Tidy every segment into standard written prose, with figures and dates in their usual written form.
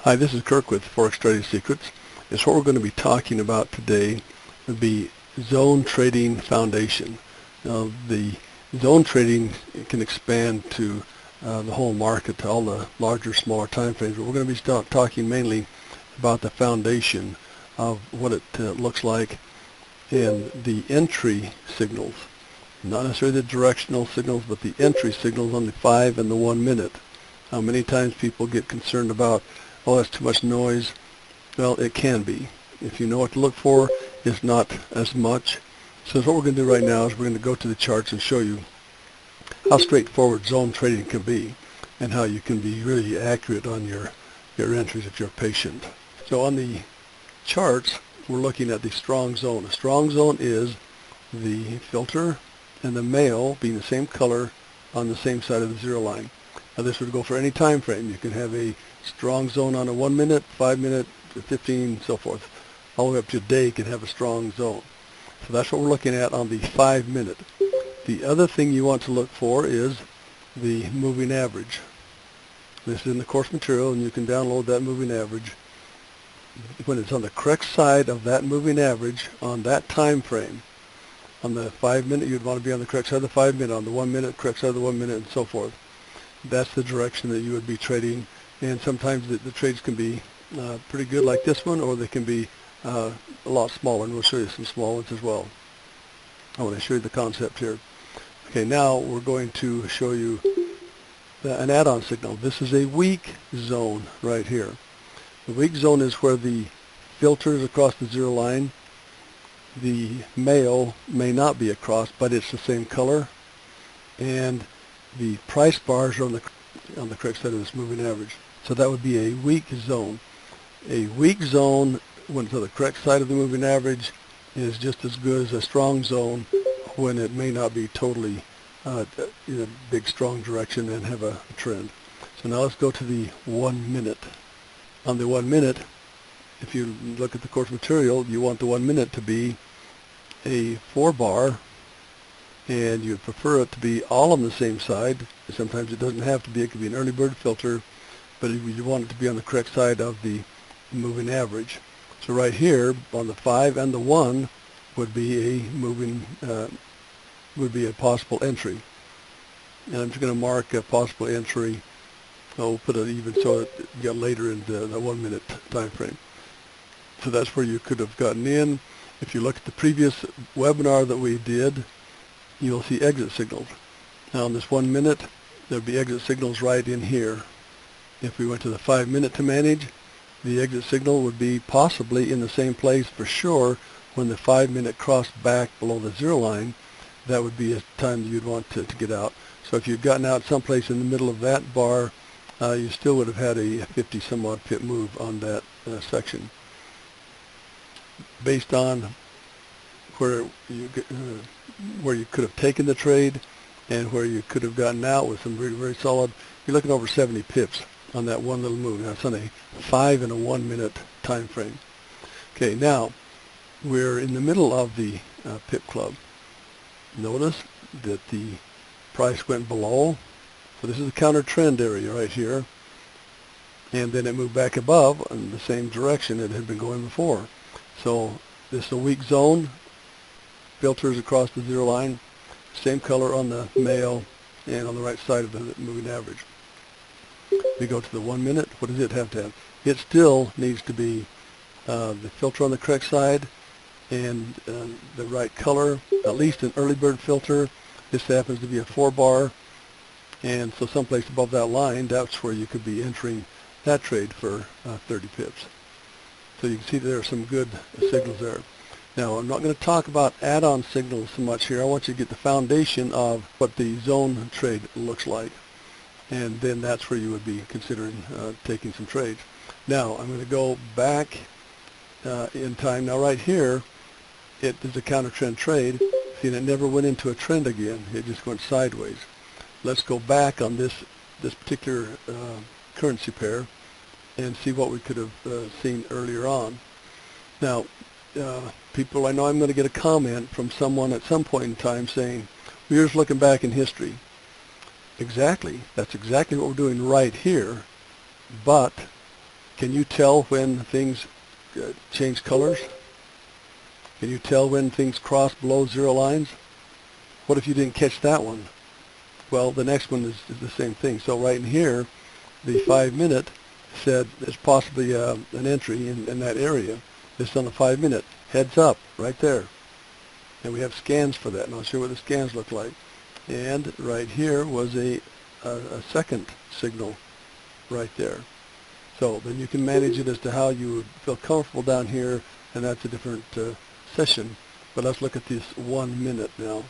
Hi, this is Kirk with Forex Trading Secrets. It's what we're going to be talking about today, would be zone trading foundation. Now, the zone trading can expand to the whole market, to all the larger, smaller time frames, but we're going to be talking mainly about the foundation of what it looks like and the entry signals. Not necessarily the directional signals, but the entry signals on the 5 and the 1 minute. How many times people get concerned about, oh, that's too much noise. Well, it can be. If you know what to look for, it's not as much. So what we're going to do right now is we're going to go to the charts and show you how straightforward zone trading can be and how you can be really accurate on your entries if you're patient. So on the charts, we're looking at the strong zone. A strong zone is the filter and the male being the same color on the same side of the zero line. Now this would go for any time frame. You can have a strong zone on a 1 minute, 5 minute, 15, so forth. All the way up to a day can have a strong zone. So that's what we're looking at on the 5 minute. The other thing you want to look for is the moving average. This is in the course material, and you can download that moving average. When it's on the correct side of that moving average on that time frame, on the 5 minute, you'd want to be on the correct side of the 5 minute, on the 1 minute, correct side of the 1 minute, and so forth. That's the direction that you would be trading, and sometimes the trades can be pretty good like this one, or they can be a lot smaller, and we'll show you some small ones as well. I want to show you the concept here. Okay, now we're going to show you an add-on signal. This is a weak zone right here. The weak zone is where the filters across the zero line, the male may not be across, but it's the same color, and the price bars are on the correct side of this moving average. So that would be a weak zone. A weak zone, when it's on the correct side of the moving average, is just as good as a strong zone when it may not be totally in a big strong direction and have a trend. So now let's go to the 1 minute. On the 1 minute, if you look at the course material, you want the 1 minute to be a 4-bar, and you'd prefer it to be all on the same side. Sometimes it doesn't have to be. It could be an early bird filter, but you want it to be on the correct side of the moving average. So right here on the 5 and the 1 would be a moving would be a possible entry, and I'm just going to mark a possible entry. I'll put it even so that you get later in the 1 minute time frame. So that's where you could have gotten in. If you look at the previous webinar that we did, you'll see exit signals. Now in this 1 minute, there'll be exit signals right in here. If we went to the 5 minute to manage, the exit signal would be possibly in the same place for sure. When the 5 minute crossed back below the zero line, that would be a time that you'd want to get out. So if you'd gotten out someplace in the middle of that bar, you still would have had a 50 some odd pip move on that section. Based on where you could have taken the trade and where you could have gotten out with some very, very solid, you're looking over 70 pips on that one little move. Now it's on a 5 and a 1 minute time frame. Okay, now we're in the middle of the pip club. Notice that the price went below. So this is the counter trend area right here, and then it moved back above in the same direction it had been going before. So this is a weak zone. Filters across the zero line, same color on the male and on the right side of the moving average. We go to the 1 minute. What does it have to have? It still needs to be the filter on the correct side and the right color, at least an early bird filter. This happens to be a 4-bar, and so someplace above that line, that's where you could be entering that trade for 30 pips. So you can see there are some good signals there. Now, I'm not going to talk about add-on signals so much here. I want you to get the foundation of what the zone trade looks like, and then that's where you would be considering taking some trades. Now, I'm going to go back in time. Now, right here, it is a counter trend trade. See, and it never went into a trend again. It just went sideways. Let's go back on this particular currency pair and see what we could have seen earlier on. Now, people, I know I'm going to get a comment from someone at some point in time saying, we're just looking back in history. Exactly. That's exactly what we're doing right here. But Can you tell when things change colors? Can you tell when things cross below zero lines? What if you didn't catch that one? Well, the next one is the same thing. So right in here, the 5 minute said there's possibly an entry in that area. This is on the 5 minute. Heads up, right there. And we have scans for that, and I'll show you what the scans look like. And right here was a second signal right there. So then you can manage it as to how you would feel comfortable down here, and that's a different session. But let's look at this 1 minute now.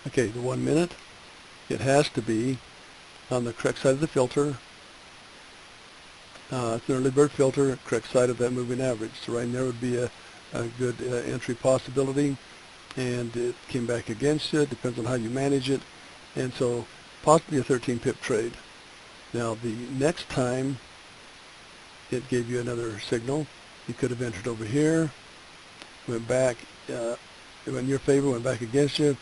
Okay, the 1 minute, it has to be on the correct side of the filter. It's an early bird filter, correct side of that moving average. So right there would be a good entry possibility, and it came back against you. It depends on how you manage it, and so possibly a 13 pip trade. Now the next time it gave you another signal, you could have entered over here, went back, it went in your favor, went back against you,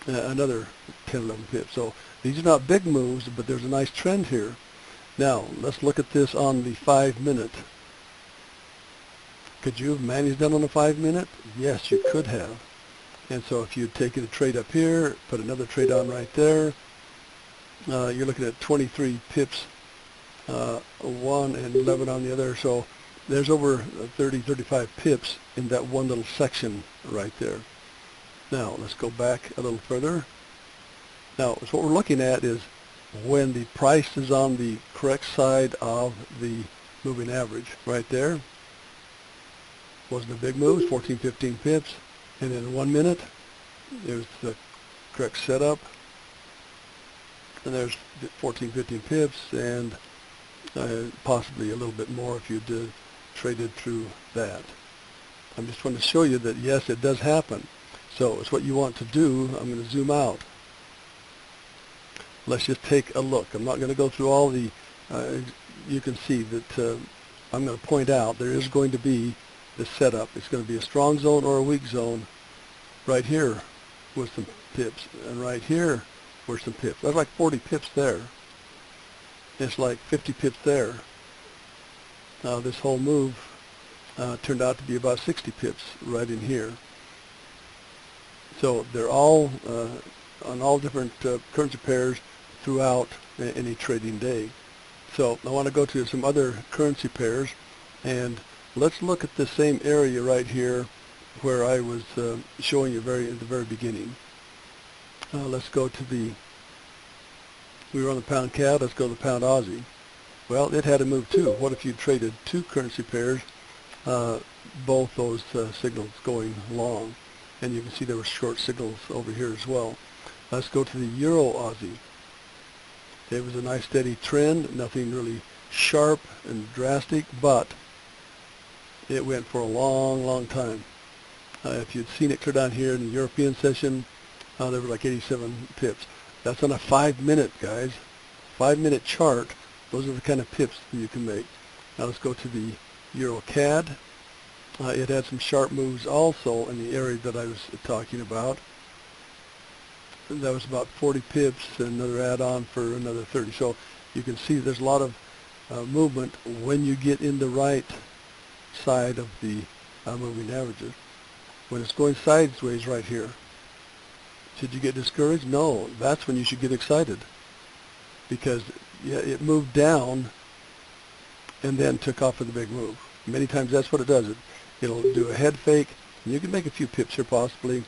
another 10, 11 pips. So these are not big moves, but there's a nice trend here. Now let's look at this on the 5 minute. Could you have managed that on the 5 minute? Yes, you could have. And so if you'd taken a trade up here, put another trade on right there, you're looking at 23 pips, 1 and 11 on the other. So there's over 30, 35 pips in that one little section right there. Now let's go back a little further. Now so what we're looking at is when the price is on the correct side of the moving average right there. Wasn't a big move, 14, 15 pips. And in 1 minute, there's the correct setup. And there's 14, 15 pips, and possibly a little bit more if you'd traded through that. I'm just trying to show you that, yes, it does happen. So it's what you want to do. I'm going to zoom out. Let's just take a look. I'm not going to go through all the, you can see that I'm going to point out there is going to be the setup. It's going to be a strong zone or a weak zone. Right here with some pips, and right here were some pips. That's like 40 pips there. It's like 50 pips there. This whole move turned out to be about 60 pips right in here. So they're all on all different currency pairs throughout any trading day. So I want to go to some other currency pairs, and let's look at the same area right here where I was showing you at the very beginning. Let's go to we were on the pound CAD, let's go to the pound Aussie. Well, it had a move too. What if you traded two currency pairs, both those signals going long? And you can see there were short signals over here as well. Let's go to the Euro Aussie. It was a nice steady trend, nothing really sharp and drastic, but it went for a long, long time. If you'd seen it clear down here in the European session, there were like 87 pips. That's on a 5 minute, guys. 5 minute chart. Those are the kind of pips that you can make. Now let's go to the Euro CAD. It had some sharp moves also in the area that I was talking about. That was about 40 pips and another add-on for another 30. So you can see there's a lot of movement when you get in the right side of the moving averages. When it's going sideways right here, should you get discouraged? No, that's when you should get excited, because it moved down and then took off for the big move. Many times that's what it does. It'll do a head fake, and you can make a few pips here possibly,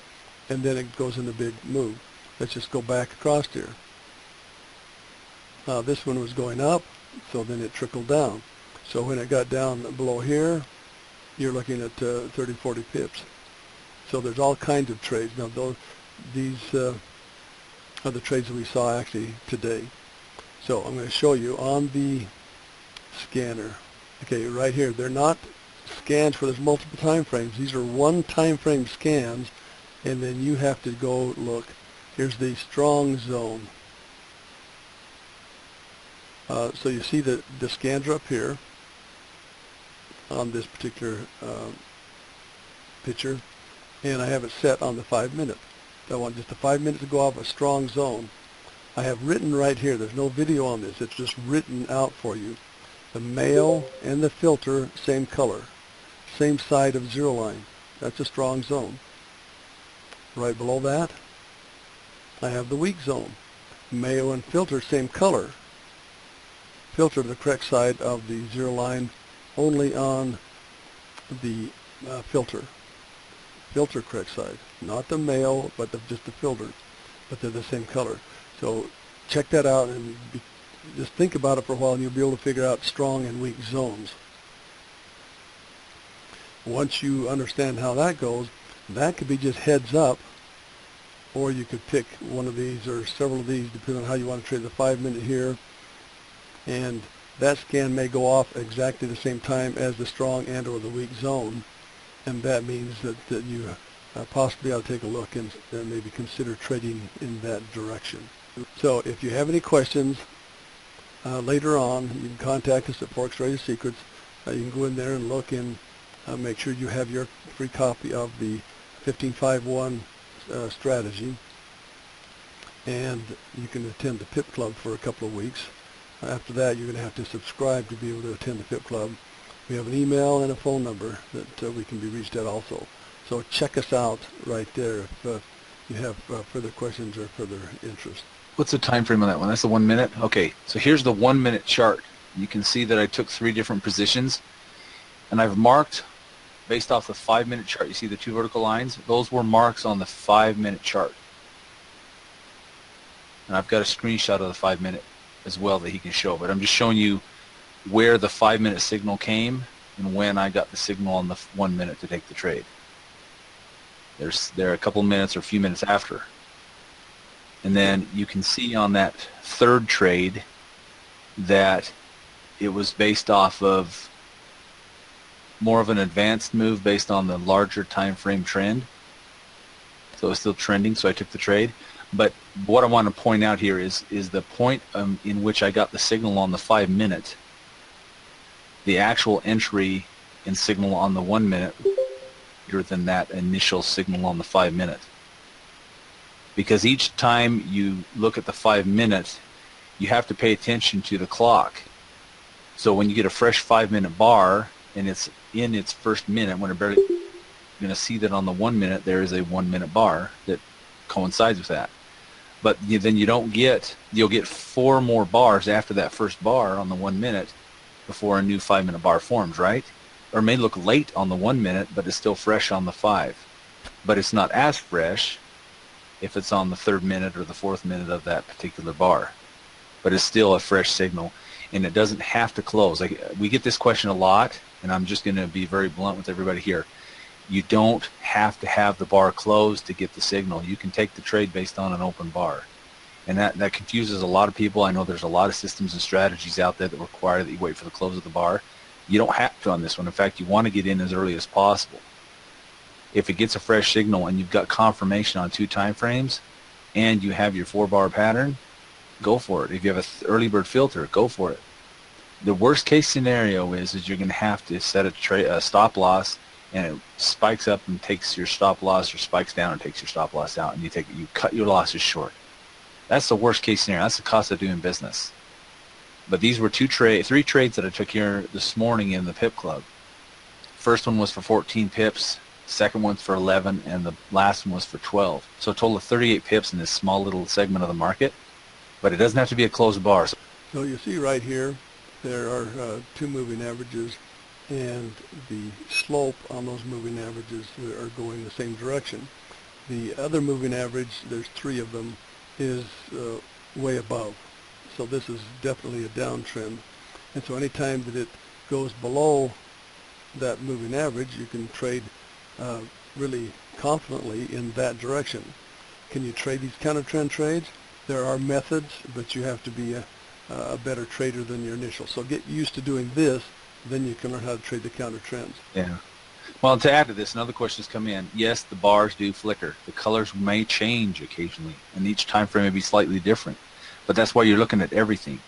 and then it goes in the big move. Let's just go back across here. This one was going up, so then it trickled down. So when it got down below here, you're looking at 30, 40 pips. So there's all kinds of trades. Now these are the trades that we saw actually today. So I'm going to show you on the scanner. Okay, right here, they're not scans where there's multiple time frames. These are one time frame scans, and then you have to go look. Here's the strong zone. So you see that the scans are up here on this particular picture, and I have it set on the 5 minute. I want just the 5 minutes to go off a strong zone. I have written right here, there's no video on this, it's just written out for you. The male and the filter, same color, same side of zero line. That's a strong zone. Right below that, I have the weak zone. Male and filter, same color. Filter the correct side of the zero line only on the filter. Filter correct side. Not the male, but just the filter. But they're the same color. So check that out and just think about it for a while and you'll be able to figure out strong and weak zones. Once you understand how that goes, that could be just heads up, or you could pick one of these or several of these depending on how you want to trade the 5 minute here, and that scan may go off exactly the same time as the strong and or the weak zone, and that means that you possibly ought to take a look and maybe consider trading in that direction. So if you have any questions later on, you can contact us at Forex Trader Secrets. You can go in there and look and make sure you have your free copy of the 1551 strategy, and you can attend the PIP Club for a couple of weeks. After that, you're going to have to subscribe to be able to attend the PIP Club. We have an email and a phone number that we can be reached at also. So check us out right there if you have further questions or further interest. What's the time frame on that one? That's the 1 minute? Okay, so here's the 1 minute chart. You can see that I took 3 different positions, and I've marked based off the 5 minute chart. You see the 2 vertical lines? Those were marks on the 5 minute chart. And I've got a screenshot of the 5 minute as well that he can show, but I'm just showing you where the 5 minute signal came and when I got the signal on the 1 minute to take the trade. There are a couple minutes or a few minutes after. And then you can see on that 3rd trade that it was based off of more of an advanced move based on the larger time frame trend. So it's still trending, so I took the trade. But what I want to point out here is the point in which I got the signal on the 5 minute. The actual entry in signal on the 1 minute greater than that initial signal on the 5 minute. Because each time you look at the 5 minute, you have to pay attention to the clock. So when you get a fresh 5 minute bar and it's in its first minute, when it barely, you're going to see that on the 1 minute there is a 1 minute bar that coincides with that. But then you'll get 4 more bars after that first bar on the 1 minute before a new 5 minute bar forms, right? Or it may look late on the 1 minute, but it's still fresh on the 5. But it's not as fresh if it's on the 3rd minute or the 4th minute of that particular bar. But it's still a fresh signal, and it doesn't have to close. We get this question a lot, and I'm just going to be very blunt with everybody here. You don't have to have the bar closed to get the signal. You can take the trade based on an open bar. And that confuses a lot of people. I know there's a lot of systems and strategies out there that require that you wait for the close of the bar. You don't have to on this one. In fact, you want to get in as early as possible. If it gets a fresh signal and you've got confirmation on 2 time frames and you have your 4-bar pattern, go for it. If you have an early bird filter, go for it. The worst case scenario is you're going to have to set a stop loss, and it spikes up and takes your stop loss, or spikes down and takes your stop loss out, and you cut your losses short. That's the worst case scenario. That's the cost of doing business. But these were 3 trades that I took here this morning in the PIP Club. First one was for 14 pips, second one's for 11, and the last one was for 12. So a total of 38 pips in this small little segment of the market. But it doesn't have to be a closed bar. So you see right here, there are 2 moving averages, and the slope on those moving averages are going the same direction. The other moving average, there's 3 of them, is way above. So this is definitely a downtrend. And so anytime that it goes below that moving average, you can trade really confidently in that direction. Can you trade these counter trend trades? There are methods, but you have to be a better trader than your initial. So get used to doing this, then you can learn how to trade the counter trends. Yeah. Well, to add to this, another question's come in. Yes, the bars do flicker. The colors may change occasionally, and each time frame may be slightly different. But that's why you're looking at everything.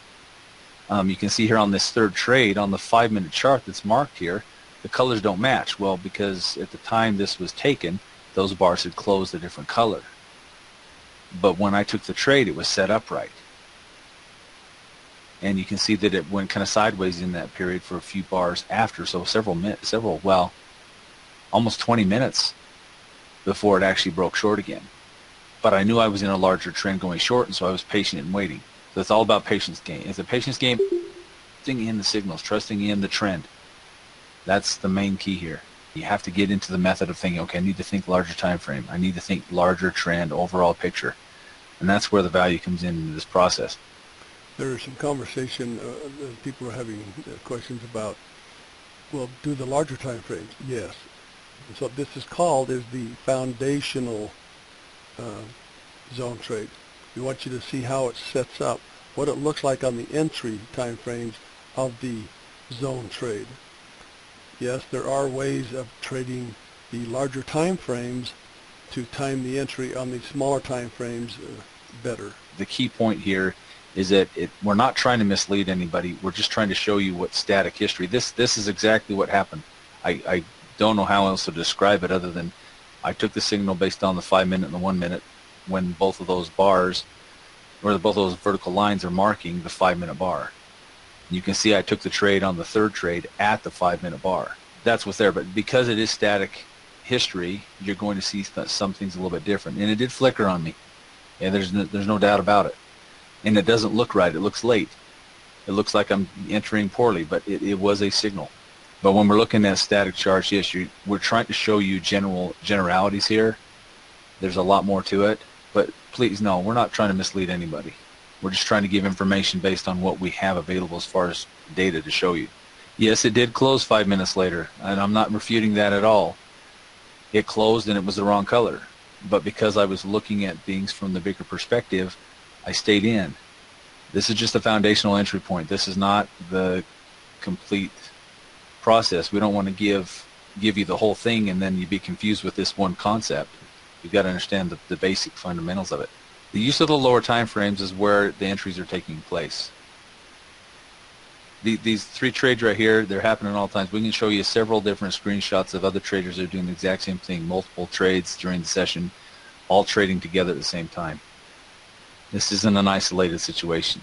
You can see here on this 3rd trade, on the 5 minute chart that's marked here, the colors don't match. Well, because at the time this was taken, those bars had closed a different color. But when I took the trade, it was set up right. and you can see that it went kind of sideways in that period for a few bars after, so well, almost 20 minutes before it actually broke short again. But I knew I was in a larger trend going short, and so I was patient and waiting. So it's all about patience game. It's a patience game, trusting in the signals, trusting in the trend. That's the main key here. You have to get into the method of thinking, okay, I need to think larger time frame. I need to think larger trend, overall picture. And that's where the value comes into this process. There is some conversation, people are having questions about, well, do the larger time frames? Yes. And so this is called is the foundational zone trade. We want you to see how it sets up, what it looks like on the entry time frames of the zone trade. Yes, there are ways of trading the larger time frames to time the entry on the smaller time frames better. The key point here is that we're not trying to mislead anybody. We're just trying to show you what static history. This is exactly what happened. I don't know how else to describe it other than I took the signal based on the 5 minute and the 1 minute when both of those bars, or both of those vertical lines are marking the 5 minute bar. You can see I took the trade on the third trade at the 5 minute bar. That's what's there, but because it is static history, you're going to see some things a little bit different. And it did flicker on me, and there's no doubt about it. And it doesn't look right. It looks late. It looks like I'm entering poorly, but it was a signal. But when we're looking at static charts, yes, we're trying to show you generalities here. There's a lot more to it, but please, no, we're not trying to mislead anybody. We're just trying to give information based on what we have available as far as data to show you. Yes, it did close 5 minutes later, and I'm not refuting that at all. It closed and it was the wrong color. But because I was looking at things from the bigger perspective, I stayed in. This is just a foundational entry point. This is not the complete process. We don't want to give you the whole thing and then you be confused with this one concept. You've got to understand the basic fundamentals of it. The use of the lower time frames is where the entries are taking place. These three trades right here, they're happening all times. We can show you several different screenshots of other traders that are doing the exact same thing, multiple trades during the session, all trading together at the same time. This isn't an isolated situation.